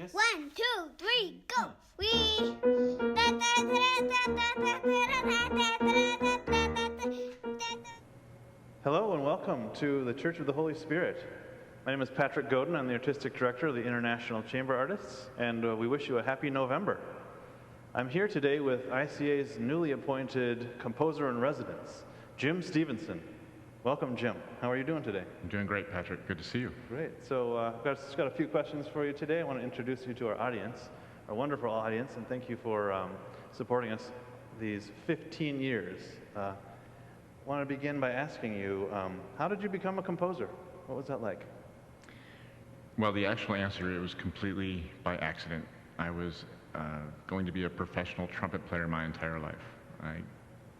Kiss. 1, 2, 3, go! We. Hello and welcome to the Church of the Holy Spirit. My name is Patrick Godon. I'm the Artistic Director of the International Chamber Artists, and we wish you a happy November. I'm here today with ICA's newly appointed Composer-in-Residence, Jim Stephenson. Welcome, Jim. How are you doing today? I'm doing great, Patrick. Good to see you. Great. So I've got a few questions for you today. I want to introduce you to our audience, our wonderful audience, and thank you for supporting us these 15 years. I want to begin by asking you, how did you become a composer? What was that like? Well, the actual answer, it was completely by accident. I was going to be a professional trumpet player my entire life. I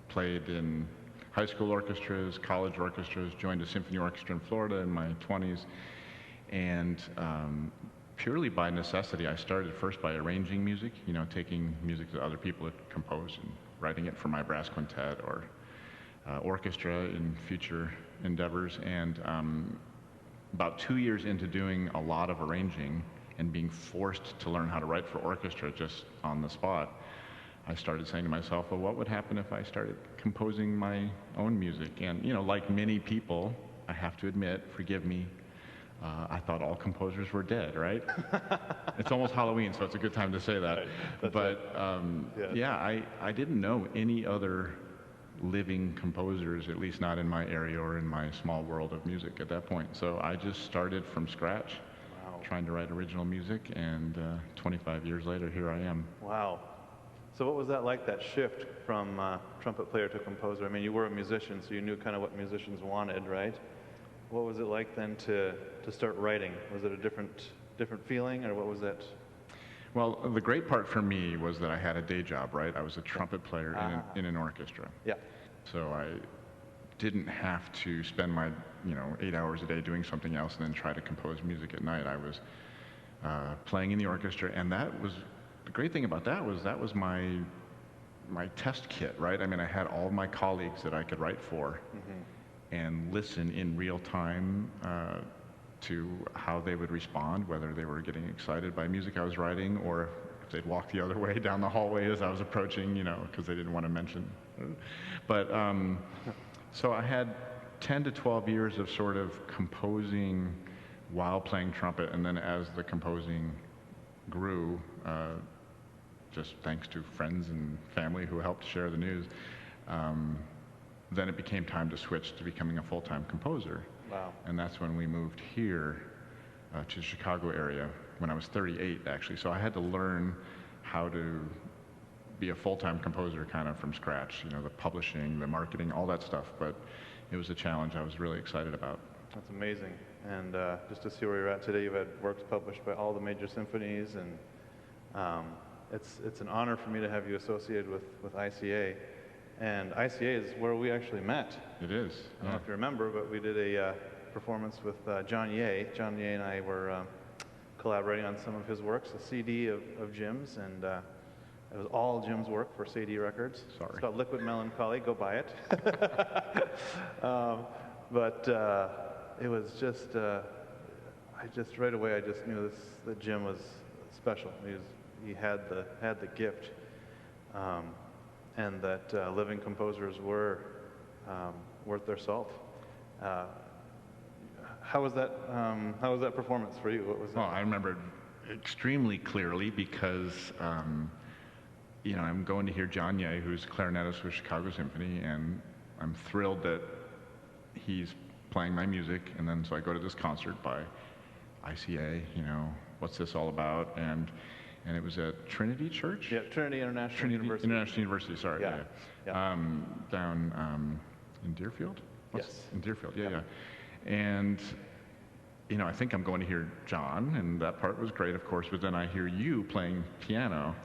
played in high school orchestras, college orchestras, joined a symphony orchestra in Florida in my 20s, and purely by necessity, I started first by arranging music, taking music that other people had composed and writing it for my brass quintet or orchestra in future endeavors. And about 2 years into doing a lot of arranging and being forced to learn how to write for orchestra just on the spot, I started saying to myself, well, what would happen if I started composing my own music? And, like many people, I have to admit, forgive me, I thought all composers were dead, right? It's almost Halloween, so it's a good time to say that. Right. But I didn't know any other living composers, at least not in my area or in my small world of music at that point. So I just started from scratch, trying to write original music, and 25 years later, here I am. Wow. So what was that like, that shift from trumpet player to composer? I mean, you were a musician, so you knew kind of what musicians wanted, right? What was it like then to start writing? Was it a different feeling, or what was it? Well, the great part for me was that I had a day job, right? I was a trumpet player in an orchestra. Yeah. So I didn't have to spend my 8 hours a day doing something else and then try to compose music at night. I was playing in the orchestra, and the great thing about that was my test kit, right? I mean, I had all my colleagues that I could write for and listen in real time to how they would respond, whether they were getting excited by music I was writing or if they'd walk the other way down the hallway as I was approaching, because they didn't want to mention. But so I had 10 to 12 years of sort of composing while playing trumpet, and then as the composing grew, just thanks to friends and family who helped share the news, then it became time to switch to becoming a full-time composer. Wow. And that's when we moved here to the Chicago area when I was 38, actually. So I had to learn how to be a full-time composer kind of from scratch, the publishing, the marketing, all that stuff. But it was a challenge I was really excited about. That's amazing. And just to see where you're at today, you've had works published by all the major symphonies, and it's an honor for me to have you associated with ICA. And ICA is where we actually met. It is. I don't know if you remember, but we did a performance with John Ye. John Ye and I were collaborating on some of his works, a CD of Jim's, and it was all Jim's work for CD Records. Sorry. It's called Liquid Melancholy. Go buy it. But it was just, right away, I just knew that Jim was special. He had the gift, and that living composers were worth their salt. How was that performance for you? What was that? Well, I remember extremely clearly because I'm going to hear John Ye, who's clarinetist with Chicago Symphony, and I'm thrilled that he's playing my music. And then so I go to this concert by ICA. What's this all about? And it was at Trinity Church? Yeah, Trinity International University. International University, sorry. Yeah. Down in Deerfield? Yes. In Deerfield, yeah. And, I think I'm going to hear John, and that part was great, of course, but then I hear you playing piano,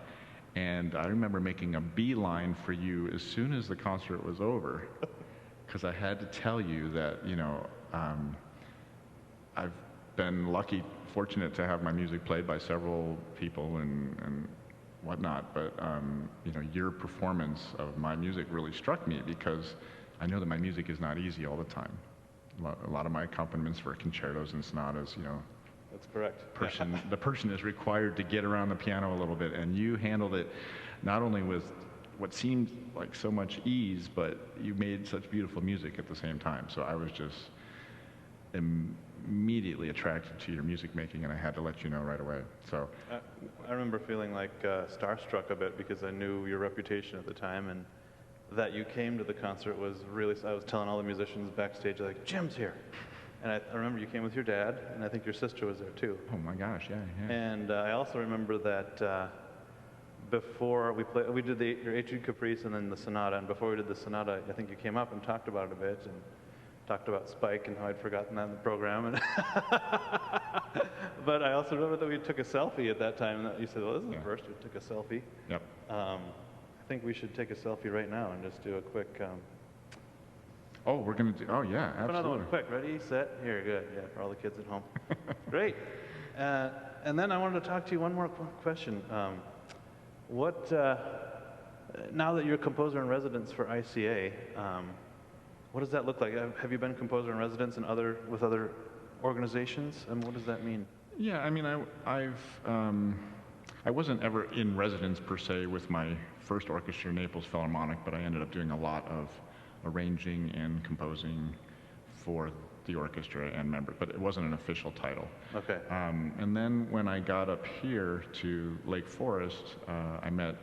and I remember making a beeline for you as soon as the concert was over, because I had to tell you that, I've been fortunate to have my music played by several people and whatnot, but your performance of my music really struck me because I know that my music is not easy all the time. A lot of my accompaniments for concertos and sonatas, That's correct. The person is required to get around the piano a little bit, and you handled it not only with what seemed like so much ease, but you made such beautiful music at the same time. So I was just immediately attracted to your music making, and I had to let you know right away. So I remember feeling like starstruck a bit because I knew your reputation at the time, and that you came to the concert was really, I was telling all the musicians backstage, like, Jim's here. And I remember you came with your dad, and I think your sister was there too. oh my gosh, yeah. And I also remember that before we did your Etude Caprice and then the Sonata, and before we did the Sonata, I think you came up and talked about it a bit, and talked about Spike and how I'd forgotten that in the program. And but I also remember that we took a selfie at that time, and that you said, well, this is the first we took a selfie. Yep. I think we should take a selfie right now and just do a quick... Oh, we're going to do, oh yeah, absolutely. Another one, quick, ready, set, here, good, yeah, for all the kids at home. Great. And then I wanted to talk to you one more question. Now that you're composer in residence for ICA, what does that look like? Have you been composer in residence with other organizations, and what does that mean? Yeah, I mean, I wasn't ever in residence per se with my first orchestra, Naples Philharmonic, but I ended up doing a lot of arranging and composing for the orchestra and members, but it wasn't an official title. Okay. And then when I got up here to Lake Forest, I met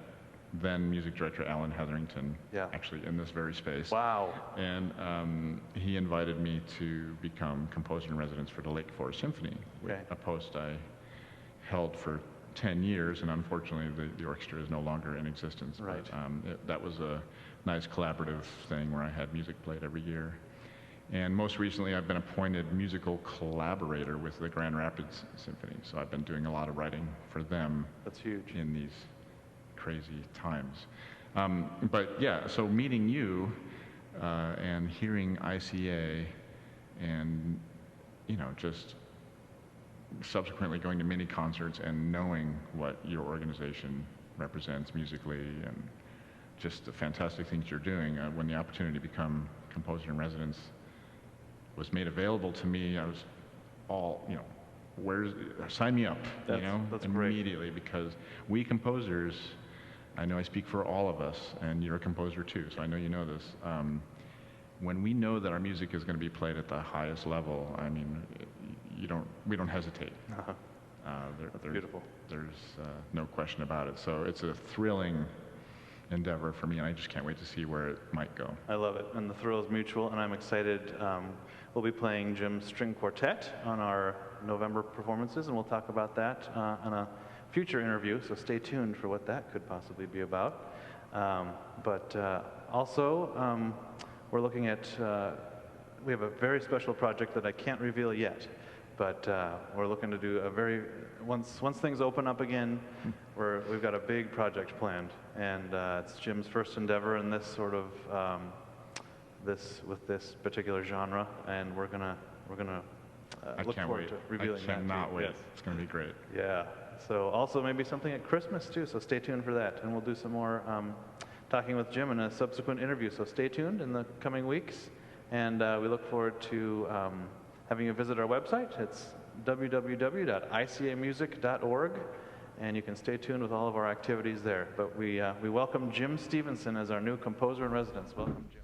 then music director Alan Hetherington, actually in this very space. Wow. And he invited me to become composer in residence for the Lake Forest Symphony, a post I held for 10 years, and unfortunately the orchestra is no longer in existence. Right. But that was a nice collaborative thing where I had music played every year. And most recently I've been appointed musical collaborator with the Grand Rapids Symphony, so I've been doing a lot of writing for them. That's huge. In these crazy times. But yeah, so meeting you and hearing ICA and, you know, just subsequently going to many concerts and knowing what your organization represents musically and just the fantastic things you're doing. When the opportunity to become composer in residence was made available to me, I was all, you know, sign me up, you know, immediately, because we composers, I know I speak for all of us, and you're a composer too, so I know you know this. When we know that our music is going to be played at the highest level, I mean, we don't hesitate. That's beautiful. There's no question about it. So it's a thrilling endeavor for me, and I just can't wait to see where it might go. I love it, and the thrill is mutual, and I'm excited. We'll be playing Jim's String Quartet on our November performances, and we'll talk about that on a future interview, so stay tuned for what that could possibly be about. Also, we're looking at, we have a very special project that I can't reveal yet, but we're looking to do once things open up again, we've got a big project planned, and it's Jim's first endeavor in this sort of, with this particular genre, and we're gonna look forward to revealing that. I cannot wait. Yes. It's gonna be great. Yeah. So also maybe something at Christmas too, so stay tuned for that. And we'll do some more talking with Jim in a subsequent interview, so stay tuned in the coming weeks. And we look forward to having you visit our website. It's www.icamusic.org, and you can stay tuned with all of our activities there. But we welcome Jim Stephenson as our new composer in residence. Welcome, Jim.